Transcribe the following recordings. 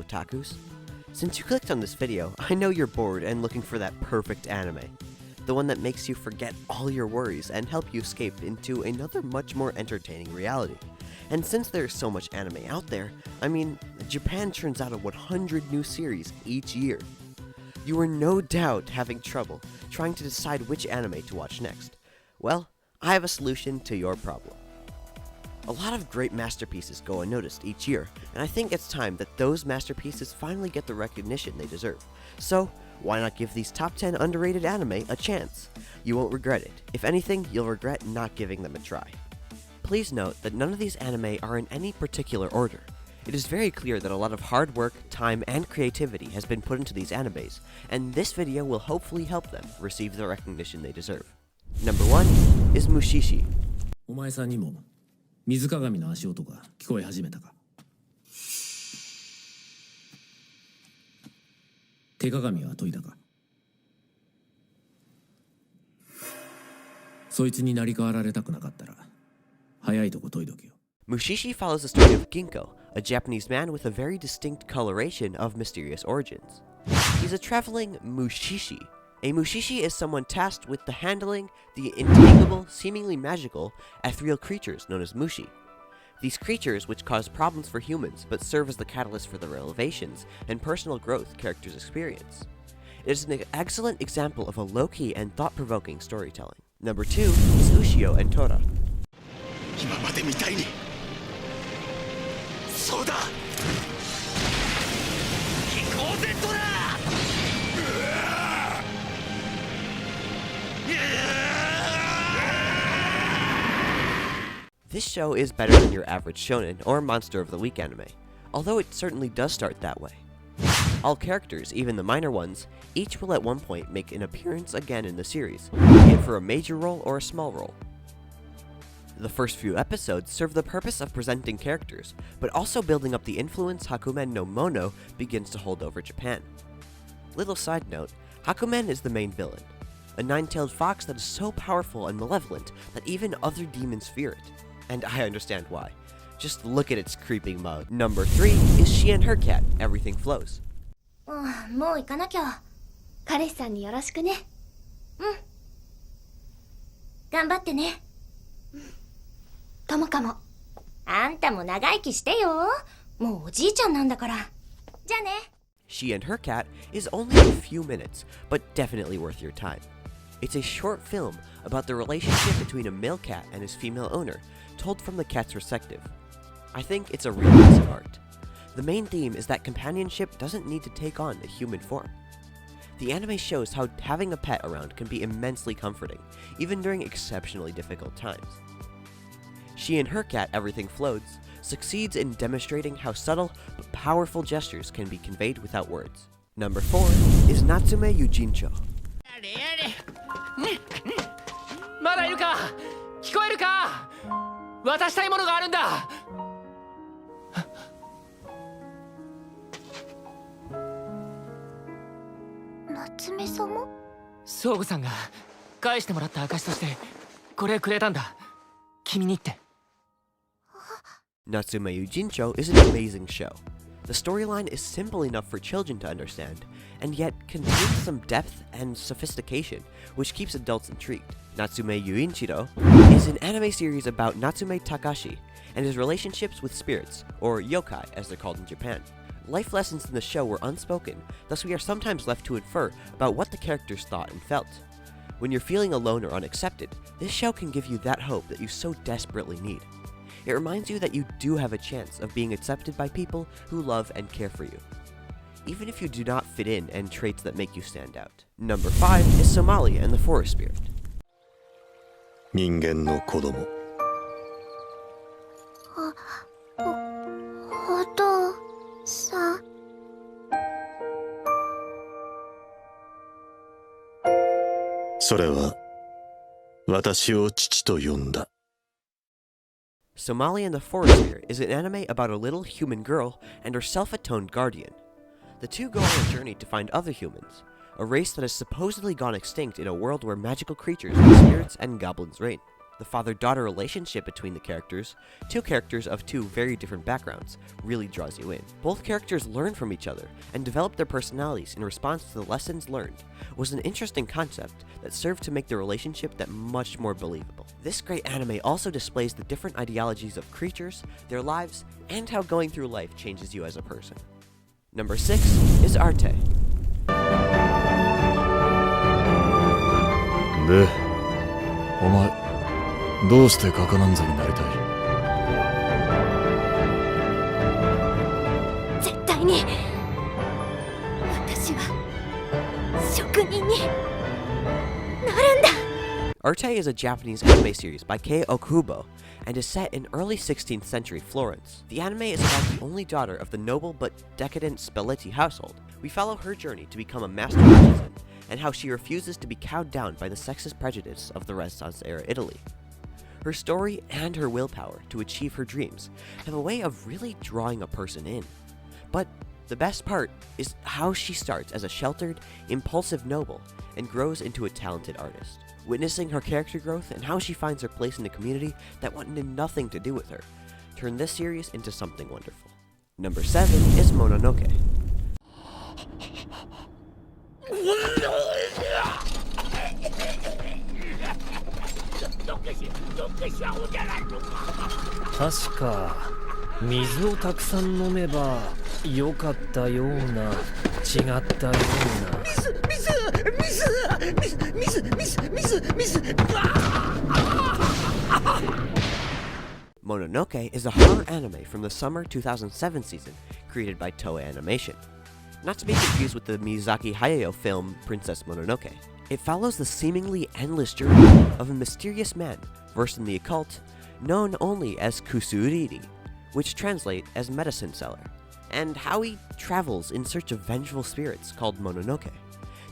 otakus. Since you clicked on this video, I know you're bored and looking for that perfect anime. The one that makes you forget all your worries and help you escape into another much more entertaining reality. And since there's so much anime out there, I mean, Japan churns out 100 new series each year. You are no doubt having trouble trying to decide which anime to watch next. Well, I have a solution to your problem. A lot of great masterpieces go unnoticed each year, and I think it's time that those masterpieces finally get the recognition they deserve. So, why not give these top 10 underrated anime a chance? You won't regret it. If anything, you'll regret not giving them a try. Please note that none of these anime are in any particular order. It is very clear that a lot of hard work, time, and creativity has been put into these animes, and this video will hopefully help them receive the recognition they deserve. Number 1 is Mushishi. お前さんにも水鏡の足音が聞こえ始めたか。手鏡は研いだか。そいつに成り代わられたくなかったら早いとこ研いどけよ。 Mushishi follows the story of Ginko, a Japanese man with a very distinct coloration of mysterious origins. He's a traveling Mushishi. A Mushishi is someone tasked with the handling the intangible, seemingly magical, ethereal creatures known as Mushi. These creatures, which cause problems for humans but serve as the catalyst for the revelations and personal growth characters experience. It is an excellent example of a low-key and thought-provoking storytelling. Number 2 is Ushio and Torah. 今までみたいにそうだ行こうぜトラ This show is better than your average shonen or monster of the week anime, although it certainly does start that way. All characters, even the minor ones, each will at one point make an appearance again in the series, be it for a major role or a small role. The first few episodes serve the purpose of presenting characters, but also building up the influence Hakumen no Mono begins to hold over Japan. Little side note, Hakumen is the main villain, a nine-tailed fox that is so powerful and malevolent that even other demons fear it. And I understand why. Just look at its creeping mug. Number 3 is she and her cat, Everything Flows. もう行かなきゃ。彼氏さんによろしくね。頑張ってね。ともかも。あんたも長生きしてよ。もうおじいちゃんなんだから。じゃあね。She and Her Cat is only a few minutes, but definitely worth your time. It's a short film about the relationship between a male cat and his female owner, told from the cat's perspective. I think it's a real piece of art. The main theme is that companionship doesn't need to take on a human form. The anime shows how having a pet around can be immensely comforting, even during exceptionally difficult times. She and Her Cat, Everything Flows, succeeds in demonstrating how subtle but powerful gestures can be conveyed without words. Number 4 is Natsume Yujincho. まだいるか聞こえるか渡したいものがあるんだ夏目様ソウグさんが返してもらった証としてこれくれたんだ君にって Natsume Yujincho is an amazing show. The storyline is simple enough for children to understand, and yet contains some depth and sophistication, which keeps adults intrigued. Natsume Yuinchiro is an anime series about Natsume Takashi and his relationships with spirits, or yokai as they're called in Japan. Life lessons in the show were unspoken, thus we are sometimes left to infer about what the characters thought and felt. When you're feeling alone or unaccepted, this show can give you that hope that you so desperately need. It reminds you that you do have a chance of being accepted by people who love and care for you, even if you do not fit in and traits that make you stand out. Number 5 is Somalia and the Forest Spirit. 人間の子供お父さん。それは私を父と呼んだ Somalia and the Forest Spirit is an anime about a little human girl and her self-atoned guardian. The two go on a journey to find other humans, a race that has supposedly gone extinct in a world where magical creatures, spirits, and goblins reign. The father-daughter relationship between the characters, two characters of two very different backgrounds, really draws you in. Both characters learn from each other and develop their personalities in response to the lessons learned was an interesting concept that served to make the relationship that much more believable. This great anime also displays the different ideologies of creatures, their lives, and how going through life changes you as a person. Number 6 is Arte. で、お前どうして画家なんぞになりたい？絶対に私は職人になるんだ。 Arte is a Japanese anime series by Kei Okubo and is set in early 16th century Florence. The anime is about the only daughter of the noble but decadent Spalletti household. We follow her journey to become a master artisan and how she refuses to be cowed down by the sexist prejudice of the Renaissance-era Italy. Her story and her willpower to achieve her dreams have a way of really drawing a person in. But the best part is how she starts as a sheltered, impulsive noble and grows into a talented artist. Witnessing her character growth and how she finds her place in the community that wanted nothing to do with her turned this series into something wonderful. Number 7 is Mononoke. Mononoke is a horror anime from the summer 2007 season, created by Toei Animation. Not to be confused with the Miyazaki Hayao film Princess Mononoke. It follows the seemingly endless journey of a mysterious man versed in the occult, known only as Kusuriri, which translate as medicine seller, and how he travels in search of vengeful spirits called Mononoke.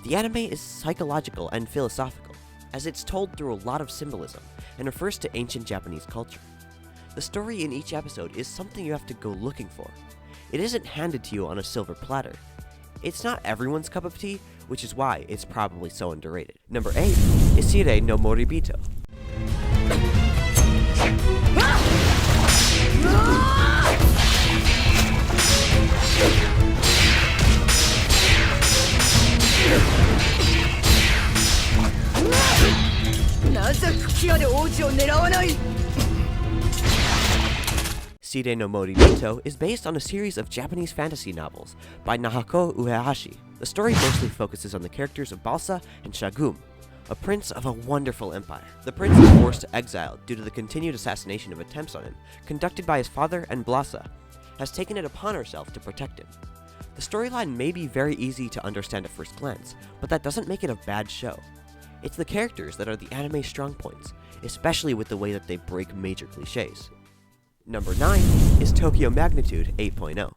The anime is psychological and philosophical, as it's told through a lot of symbolism and refers to ancient Japanese culture. The story in each episode is something you have to go looking for. It isn't handed to you on a silver platter. It's not everyone's cup of tea, which is why it's probably so underrated. Number 8 is Sire no Moribito. Sire no Moribito is based on a series of Japanese fantasy novels by Nahako Uehashi. The story mostly focuses on the characters of Balsa and Shagum, a prince of a wonderful empire. The prince is forced to exile due to the continued assassination of attempts on him, conducted by his father, and Blasa has taken it upon herself to protect him. The storyline may be very easy to understand at first glance, but that doesn't make it a bad show. It's the characters that are the anime's strong points, especially with the way that they break major cliches. Number 9 is Tokyo Magnitude 8.0.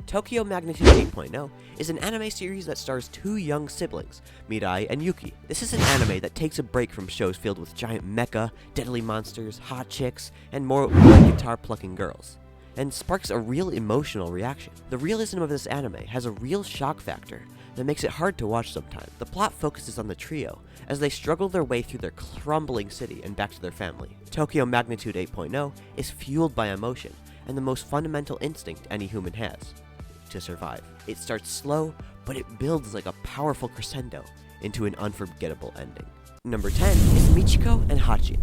Tokyo Magnitude 8.0 is an anime series that stars two young siblings, Mirai and Yuki. This is an anime that takes a break from shows filled with giant mecha, deadly monsters, hot chicks, and more guitar-plucking girls, and sparks a real emotional reaction. The realism of this anime has a real shock factor that makes it hard to watch sometimes. The plot focuses on the trio as they struggle their way through their crumbling city and back to their family. Tokyo Magnitude 8.0 is fueled by emotion and the most fundamental instinct any human has: to survive. It starts slow, but it builds like a powerful crescendo into an unforgettable ending. Number 10 is Michiko and Hachi.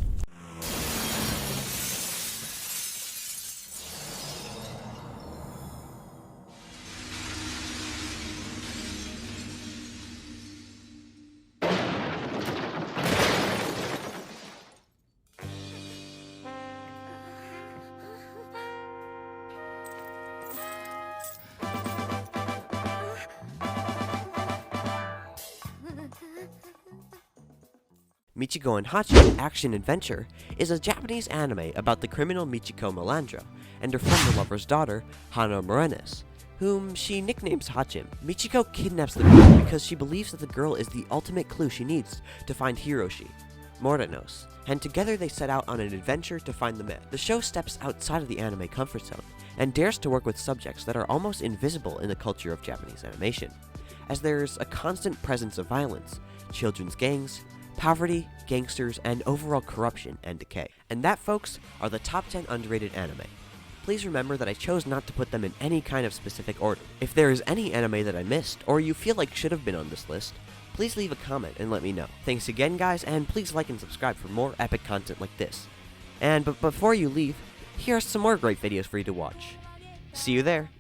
Michiko and Hachi Action Adventure is a Japanese anime about the criminal Michiko Melandro and her former lover's daughter, Hana Morenes, whom she nicknames Hachim. Michiko kidnaps the girl because she believes that the girl is the ultimate clue she needs to find Hiroshi, Mononoke, and together they set out on an adventure to find the myth. The show steps outside of the anime comfort zone and dares to work with subjects that are almost invisible in the culture of Japanese animation, as there's a constant presence of violence, children's gangs, poverty, gangsters, and overall corruption and decay. And that, folks, are the top 10 underrated anime. Please remember that I chose not to put them in any kind of specific order. If there is any anime that I missed, or you feel like should have been on this list, please leave a comment and let me know. Thanks again, guys, and please like and subscribe for more epic content like this. And before you leave, here are some more great videos for you to watch. See you there!